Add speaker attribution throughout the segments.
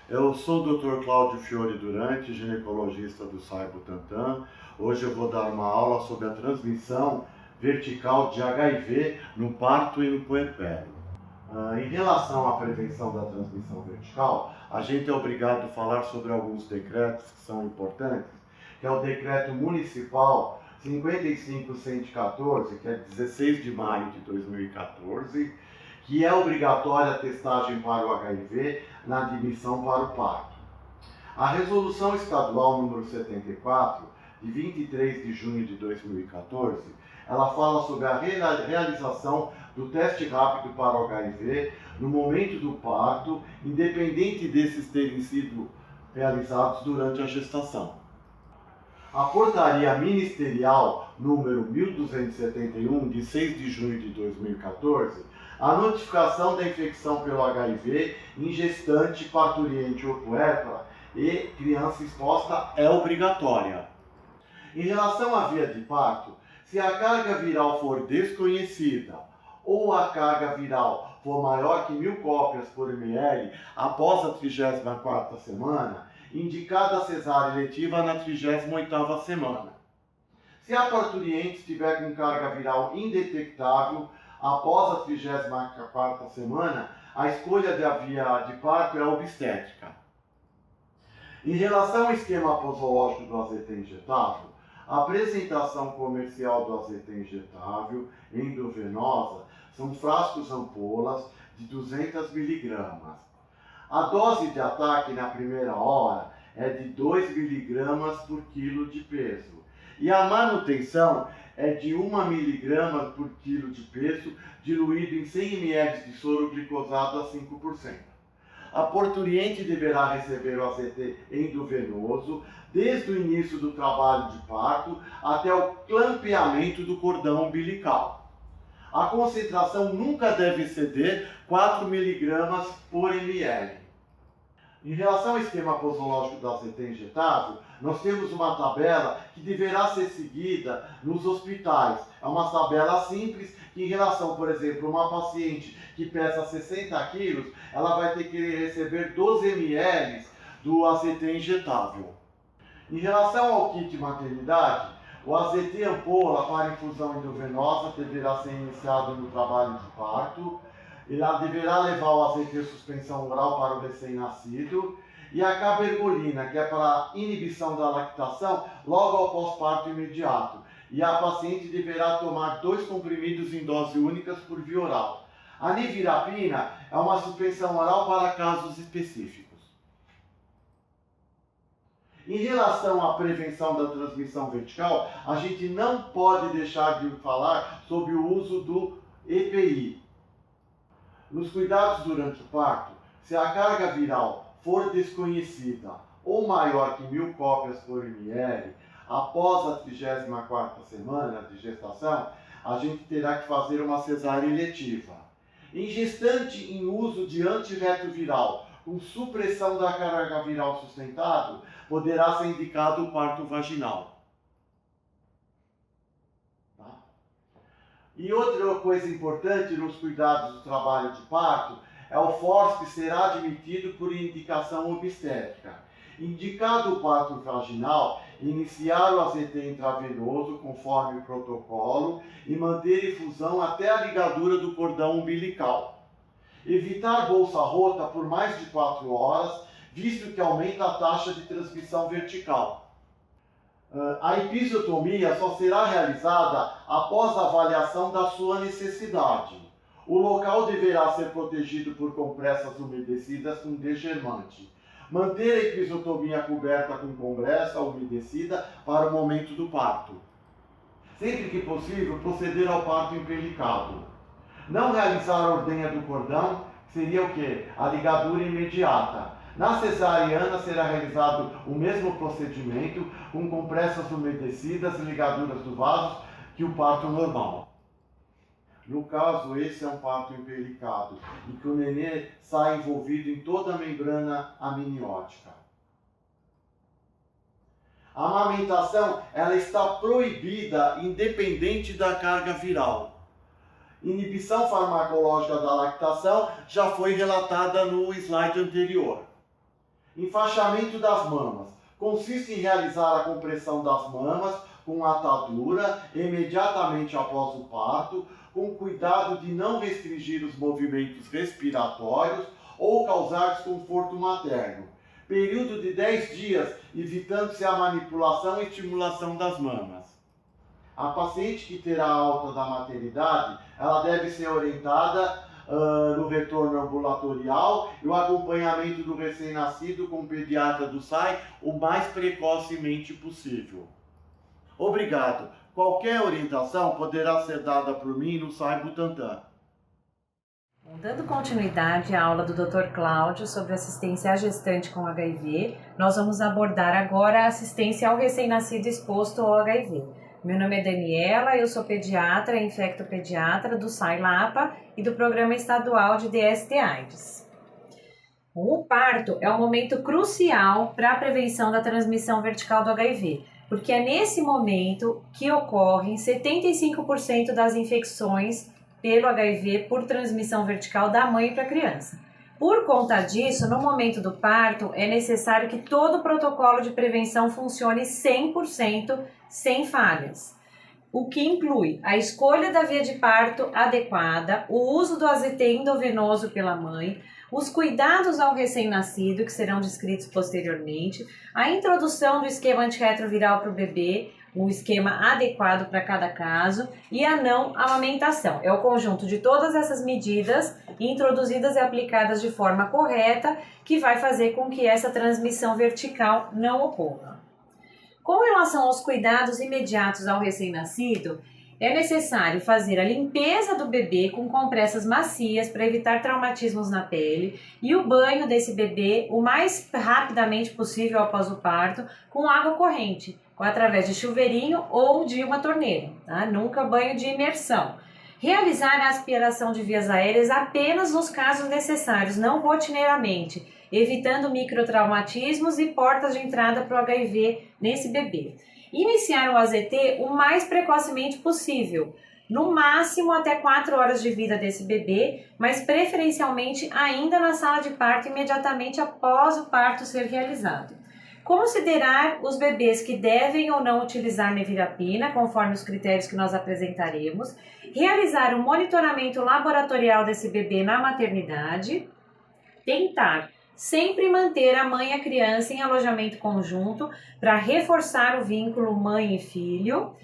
Speaker 1: Eu sou o Dr. Cláudio Fiore Durante, ginecologista do SAI Butantan. Hoje eu vou dar uma aula sobre a transmissão vertical de HIV no parto e no puerpério. Em relação à prevenção da transmissão vertical, a gente é obrigado a falar sobre alguns decretos que são importantes, que é o Decreto Municipal 55114, que é 16 de maio de 2014, que é obrigatória a testagem para o HIV na admissão para o parto. A Resolução Estadual número 74, de 23 de junho de 2014, ela fala sobre a realização do teste rápido para o HIV no momento do parto, independente desses terem sido realizados durante a gestação. A Portaria Ministerial número 1271, de 6 de junho de 2014, a notificação da infecção pelo HIV em gestante, parturiente ou puérpera e criança exposta é obrigatória. Em relação à via de parto, se a carga viral for desconhecida ou a carga viral for maior que 1000 cópias por ml após a 34ª semana, indicada a cesárea eletiva na 38ª semana. Se a parturiente estiver com carga viral indetectável após a 34ª semana, a escolha da via de parto é obstétrica. Em relação ao esquema posológico do AZT injetável, a apresentação comercial do AZT injetável endovenosa são frascos ampolas de 200 mg. A dose de ataque na primeira hora é de 2 mg por quilo de peso. E a manutenção é de 1 mg por quilo de peso, diluído em 100 ml de soro glicosado a 5%. A parturiente deverá receber o AZT endovenoso desde o início do trabalho de parto até o clampeamento do cordão umbilical. A concentração nunca deve exceder 4 mg por ml. Em relação ao esquema posológico do AZT injetável, nós temos uma tabela que deverá ser seguida nos hospitais. É uma tabela simples que, em relação, por exemplo, a uma paciente que pesa 60 quilos, ela vai ter que receber 12 ml do AZT injetável. Em relação ao kit maternidade, o AZT ampola para infusão endovenosa deverá ser iniciado no trabalho de parto. Ela deverá levar o AZT suspensão oral para o recém-nascido, e a cabergolina, que é para inibição da lactação, logo após parto imediato. E a paciente deverá tomar 2 comprimidos em dose únicas por via oral. A nevirapina é uma suspensão oral para casos específicos. Em relação à prevenção da transmissão vertical, a gente não pode deixar de falar sobre o uso do EPI. Nos cuidados durante o parto, se a carga viral for desconhecida ou maior que 1000 cópias por ml após a 34ª semana de gestação, a gente terá que fazer uma cesárea eletiva. Em gestante em uso de antirretroviral com supressão da carga viral sustentado, poderá ser indicado o parto vaginal. E outra coisa importante nos cuidados do trabalho de parto é o FORSP que será admitido por indicação obstétrica. Indicado o parto vaginal, iniciar o AZT intravenoso conforme o protocolo e manter infusão até a ligadura do cordão umbilical. Evitar bolsa rota por mais de 4 horas, visto que aumenta a taxa de transmissão vertical. A episiotomia só será realizada após a avaliação da sua necessidade. O local deverá ser protegido por compressas umedecidas com degermante. Manter a episiotomia coberta com compressa umedecida para o momento do parto. Sempre que possível, proceder ao parto empelicado. Não realizar a ordenha do cordão, seria o quê? A ligadura imediata. Na cesariana será realizado o mesmo procedimento com compressas umedecidas e ligaduras do vaso que o parto normal. No caso, esse é um parto empelicado e que o nenê sai envolvido em toda a membrana amniótica. A amamentação ela está proibida independente da carga viral. Inibição farmacológica da lactação já foi relatada no slide anterior. Enfaixamento das mamas. Consiste em realizar a compressão das mamas com atadura imediatamente após o parto, com cuidado de não restringir os movimentos respiratórios ou causar desconforto materno. Período de 10 dias, evitando-se a manipulação e estimulação das mamas. A paciente que terá alta da maternidade, ela deve ser orientada no retorno ambulatorial e o acompanhamento do recém-nascido com o pediatra do SAI o mais precocemente possível. Obrigado. Qualquer orientação poderá ser dada por mim no SAI Butantan.
Speaker 2: Dando continuidade à aula do Dr. Cláudio sobre assistência à gestante com HIV, nós vamos abordar agora a assistência ao recém-nascido exposto ao HIV. Meu nome é Daniela, eu sou pediatra e infectopediatra do SAI Lapa e do Programa Estadual de DST-AIDS. O parto é um momento crucial para a prevenção da transmissão vertical do HIV, porque é nesse momento que ocorrem 75% das infecções pelo HIV por transmissão vertical da mãe para a criança. Por conta disso, no momento do parto, é necessário que todo o protocolo de prevenção funcione 100% sem falhas, o que inclui a escolha da via de parto adequada, o uso do AZT endovenoso pela mãe, os cuidados ao recém-nascido, que serão descritos posteriormente, a introdução do esquema antirretroviral para o bebê, um esquema adequado para cada caso, e a não amamentação. É o conjunto de todas essas medidas introduzidas e aplicadas de forma correta que vai fazer com que essa transmissão vertical não ocorra. Com relação aos cuidados imediatos ao recém-nascido, é necessário fazer a limpeza do bebê com compressas macias para evitar traumatismos na pele e o banho desse bebê o mais rapidamente possível após o parto com água corrente, através de chuveirinho ou de uma torneira, tá? Nunca banho de imersão. Realizar a aspiração de vias aéreas apenas nos casos necessários, não rotineiramente, evitando microtraumatismos e portas de entrada para o HIV nesse bebê. Iniciar o AZT o mais precocemente possível, no máximo até 4 horas de vida desse bebê, mas preferencialmente ainda na sala de parto imediatamente após o parto ser realizado. Considerar os bebês que devem ou não utilizar nevirapina, conforme os critérios que nós apresentaremos, realizar um monitoramento laboratorial desse bebê na maternidade, tentar sempre manter a mãe e a criança em alojamento conjunto para reforçar o vínculo mãe e filho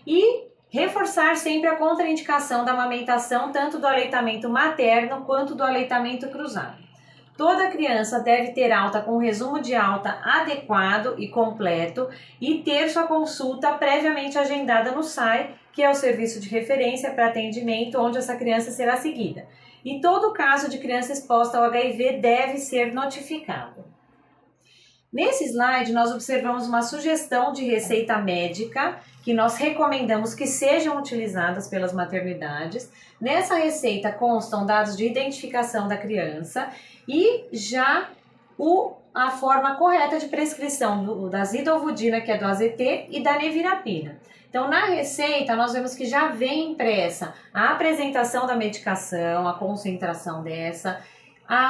Speaker 2: e reforçar sempre a contraindicação da amamentação tanto do aleitamento materno quanto do aleitamento cruzado. Toda criança deve ter alta com resumo de alta adequado e completo e ter sua consulta previamente agendada no SAI, que é o serviço de referência para atendimento onde essa criança será seguida. E todo caso de criança exposta ao HIV deve ser notificado. Nesse slide, nós observamos uma sugestão de receita médica que nós recomendamos que sejam utilizadas pelas maternidades. Nessa receita constam dados de identificação da criança e já a forma correta de prescrição da zidovudina, que é do AZT, e da nevirapina. Então, na receita, nós vemos que já vem impressa a apresentação da medicação, a concentração dessa,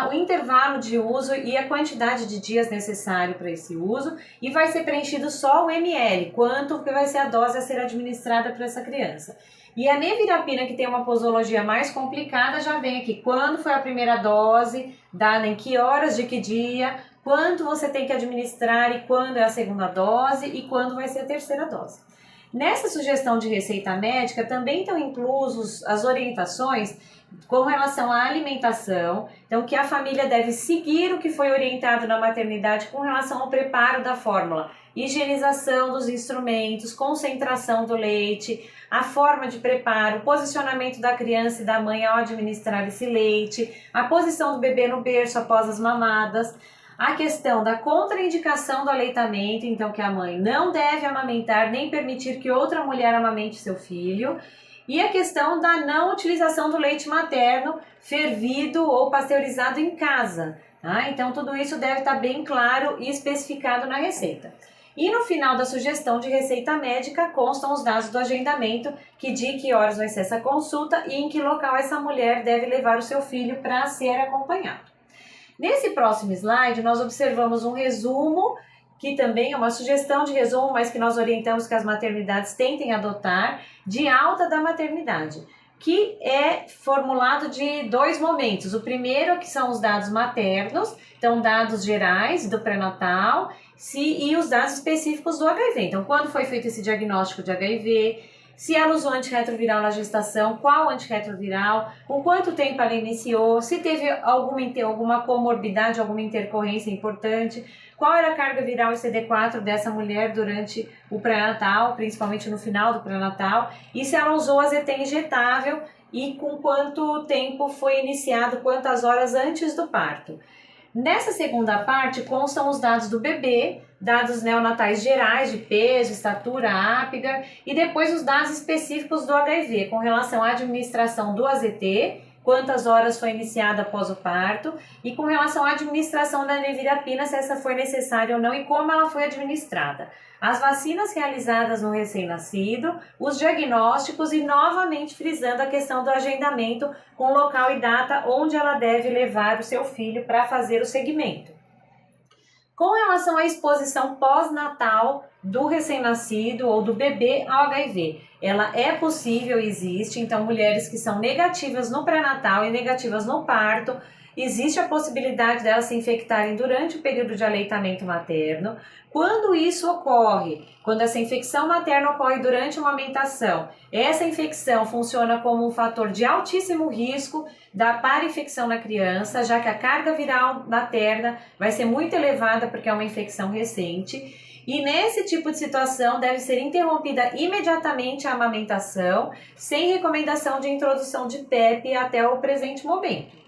Speaker 2: o intervalo de uso e a quantidade de dias necessário para esse uso, e vai ser preenchido só o ml, quanto que vai ser a dose a ser administrada para essa criança. E a nevirapina, que tem uma posologia mais complicada, já vem aqui quando foi a primeira dose, dada em que horas de que dia, quanto você tem que administrar e quando é a segunda dose e quando vai ser a terceira dose. Nessa sugestão de receita médica também estão inclusos as orientações com relação à alimentação, então que a família deve seguir o que foi orientado na maternidade com relação ao preparo da fórmula, higienização dos instrumentos, concentração do leite, a forma de preparo, o posicionamento da criança e da mãe ao administrar esse leite, a posição do bebê no berço após as mamadas, a questão da contraindicação do aleitamento, então que a mãe não deve amamentar nem permitir que outra mulher amamente seu filho, e a questão da não utilização do leite materno fervido ou pasteurizado em casa, tá? Então tudo isso deve estar bem claro e especificado na receita. E no final da sugestão de receita médica constam os dados do agendamento, que dia e que horas vai ser essa consulta e em que local essa mulher deve levar o seu filho para ser acompanhado. Nesse próximo slide, nós observamos um resumo, que também é uma sugestão de resumo, mas que nós orientamos que as maternidades tentem adotar, de alta da maternidade, que é formulado de 2 momentos. O primeiro, que são os dados maternos, então dados gerais do pré-natal, e os dados específicos do HIV. Então, quando foi feito esse diagnóstico de HIV, se ela usou antirretroviral na gestação, qual antirretroviral, com quanto tempo ela iniciou, se teve alguma comorbidade, alguma intercorrência importante, qual era a carga viral e CD4 dessa mulher durante o pré-natal, principalmente no final do pré-natal, e se ela usou AZT injetável e com quanto tempo foi iniciado, quantas horas antes do parto. Nessa segunda parte constam os dados do bebê, dados neonatais gerais de peso, estatura, Apgar e depois os dados específicos do HIV com relação à administração do AZT, quantas horas foi iniciada após o parto e com relação à administração da nevirapina, se essa foi necessária ou não e como ela foi administrada. As vacinas realizadas no recém-nascido, os diagnósticos e novamente frisando a questão do agendamento com local e data onde ela deve levar o seu filho para fazer o segmento. Com relação à exposição pós-natal do recém-nascido ou do bebê ao HIV, ela é possível e existe, então mulheres que são negativas no pré-natal e negativas no parto, existe a possibilidade delas se infectarem durante o período de aleitamento materno. Quando isso ocorre, quando essa infecção materna ocorre durante uma amamentação, essa infecção funciona como um fator de altíssimo risco para infecção na criança, já que a carga viral materna vai ser muito elevada porque é uma infecção recente. E nesse tipo de situação deve ser interrompida imediatamente a amamentação, sem recomendação de introdução de PEP até o presente momento.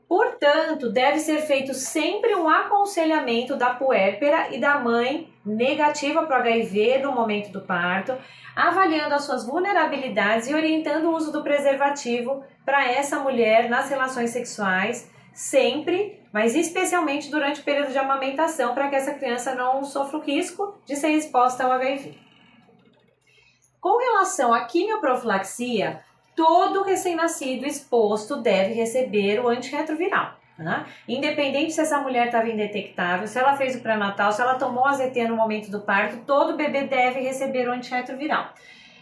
Speaker 2: Portanto, deve ser feito sempre um aconselhamento da puérpera e da mãe negativa para o HIV no momento do parto, avaliando as suas vulnerabilidades e orientando o uso do preservativo para essa mulher nas relações sexuais, sempre, mas especialmente durante o período de amamentação, para que essa criança não sofra o risco de ser exposta ao HIV. Com relação à quimioprofilaxia, todo recém-nascido exposto deve receber o antirretroviral, né? Independente se essa mulher estava indetectável, se ela fez o pré-natal, se ela tomou AZT no momento do parto, todo bebê deve receber o antirretroviral.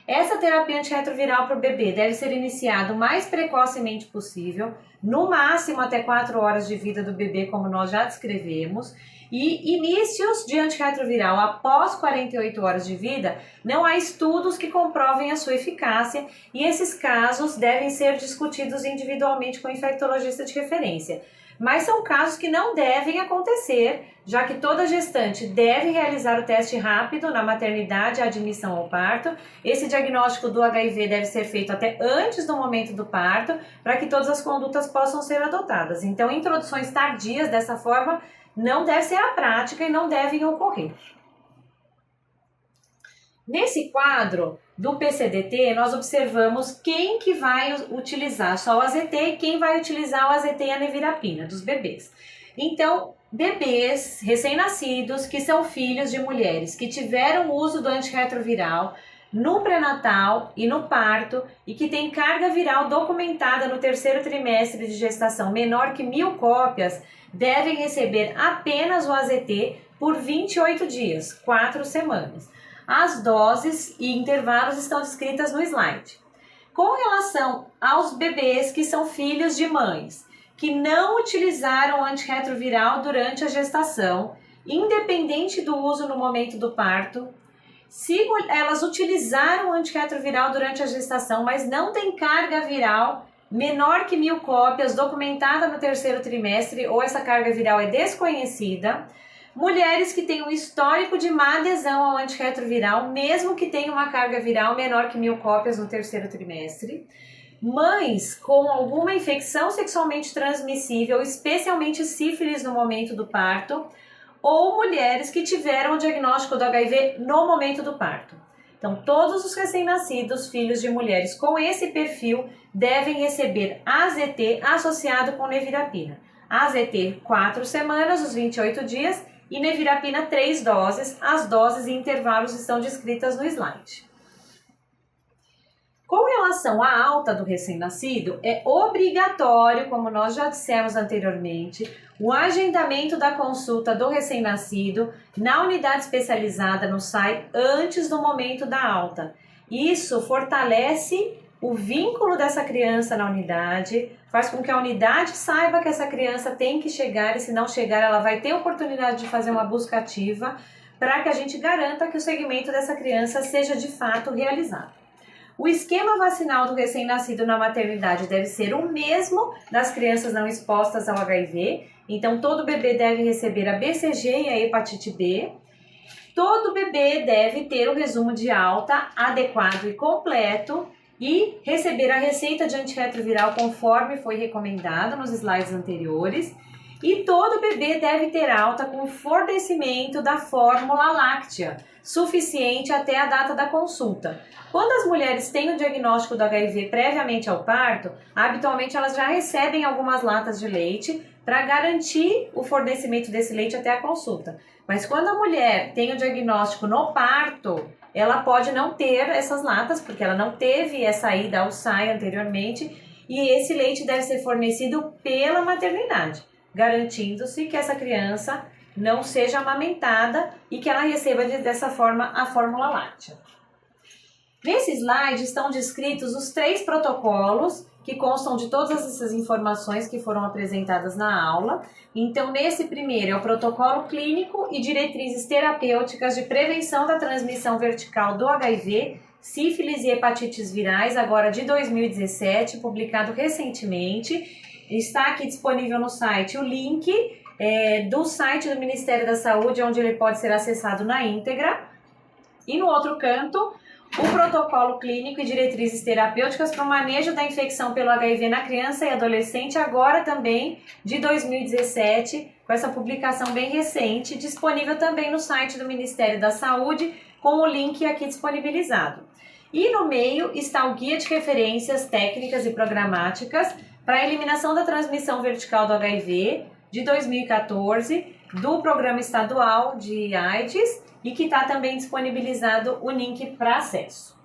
Speaker 2: Essa terapia antirretroviral para o bebê deve ser iniciada o mais precocemente possível, no máximo até 4 horas de vida do bebê, como nós já descrevemos, e inícios de antirretroviral após 48 horas de vida, não há estudos que comprovem a sua eficácia e esses casos devem ser discutidos individualmente com o infectologista de referência. Mas são casos que não devem acontecer, já que toda gestante deve realizar o teste rápido na maternidade e admissão ao parto. Esse diagnóstico do HIV deve ser feito até antes do momento do parto, para que todas as condutas possam ser adotadas. Então, introduções tardias dessa forma não deve ser a prática e não devem ocorrer. Nesse quadro do PCDT, nós observamos quem que vai utilizar só o AZT e quem vai utilizar o AZT e a nevirapina dos bebês. Então, bebês recém-nascidos que são filhos de mulheres que tiveram uso do antirretroviral no pré-natal e no parto e que tem carga viral documentada no 3º trimestre de gestação menor que 1.000 cópias, devem receber apenas o AZT por 28 dias, 4 semanas. As doses e intervalos estão descritas no slide. Com relação aos bebês que são filhos de mães que não utilizaram antirretroviral durante a gestação, independente do uso no momento do parto, se elas utilizaram antirretroviral durante a gestação, mas não tem carga viral menor que 1.000 cópias documentada no 3º trimestre ou essa carga viral é desconhecida, mulheres que têm um histórico de má adesão ao antirretroviral, mesmo que tenham uma carga viral menor que 1.000 cópias no 3º trimestre, mães com alguma infecção sexualmente transmissível, especialmente sífilis no momento do parto, ou mulheres que tiveram o diagnóstico do HIV no momento do parto. Então, todos os recém-nascidos, filhos de mulheres com esse perfil, devem receber AZT associado com nevirapina. AZT 4 semanas, os 28 dias, e nevirapina 3 doses. As doses e intervalos estão descritas no slide. Com relação à alta do recém-nascido, é obrigatório, como nós já dissemos anteriormente, o agendamento da consulta do recém-nascido na unidade especializada no SAI antes do momento da alta. Isso fortalece o vínculo dessa criança na unidade, faz com que a unidade saiba que essa criança tem que chegar e se não chegar ela vai ter oportunidade de fazer uma busca ativa para que a gente garanta que o segmento dessa criança seja de fato realizado. O esquema vacinal do recém-nascido na maternidade deve ser o mesmo das crianças não expostas ao HIV, então todo bebê deve receber a BCG e a hepatite B. Todo bebê deve ter o resumo de alta adequado e completo e receber a receita de antirretroviral conforme foi recomendado nos slides anteriores. E todo bebê deve ter alta com fornecimento da fórmula láctea, suficiente até a data da consulta. Quando as mulheres têm o diagnóstico do HIV previamente ao parto, habitualmente elas já recebem algumas latas de leite para garantir o fornecimento desse leite até a consulta. Mas quando a mulher tem o diagnóstico no parto, ela pode não ter essas latas, porque ela não teve essa ida ao SAI anteriormente, e esse leite deve ser fornecido pela maternidade, garantindo-se que essa criança não seja amamentada e que ela receba dessa forma a fórmula láctea. Nesse slide estão descritos os 3 protocolos que constam de todas essas informações que foram apresentadas na aula. Então, nesse primeiro é o protocolo clínico e diretrizes terapêuticas de prevenção da transmissão vertical do HIV, sífilis e hepatites virais, agora de 2017, publicado recentemente. Está aqui disponível no site o link do site do Ministério da Saúde, onde ele pode ser acessado na íntegra. E no outro canto, o protocolo clínico e diretrizes terapêuticas para o manejo da infecção pelo HIV na criança e adolescente, agora também de 2017, com essa publicação bem recente, disponível também no site do Ministério da Saúde, com o link aqui disponibilizado. E no meio está o guia de referências técnicas e programáticas para a eliminação da transmissão vertical do HIV de 2014, do Programa Estadual de AIDS, e que está também disponibilizado o link para acesso.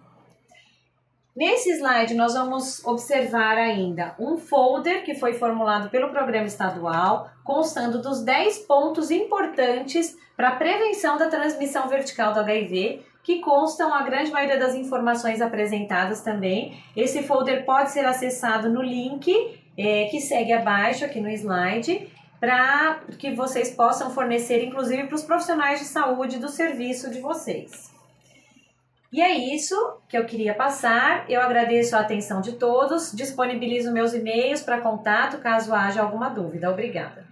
Speaker 2: Nesse slide nós vamos observar ainda um folder que foi formulado pelo Programa Estadual, constando dos 10 pontos importantes para a prevenção da transmissão vertical do HIV, que constam a grande maioria das informações apresentadas também. Esse folder pode ser acessado no link que segue abaixo aqui no slide, para que vocês possam fornecer, inclusive, para os profissionais de saúde do serviço de vocês. E é isso que eu queria passar. Eu agradeço a atenção de todos, disponibilizo meus e-mails para contato caso haja alguma dúvida. Obrigada.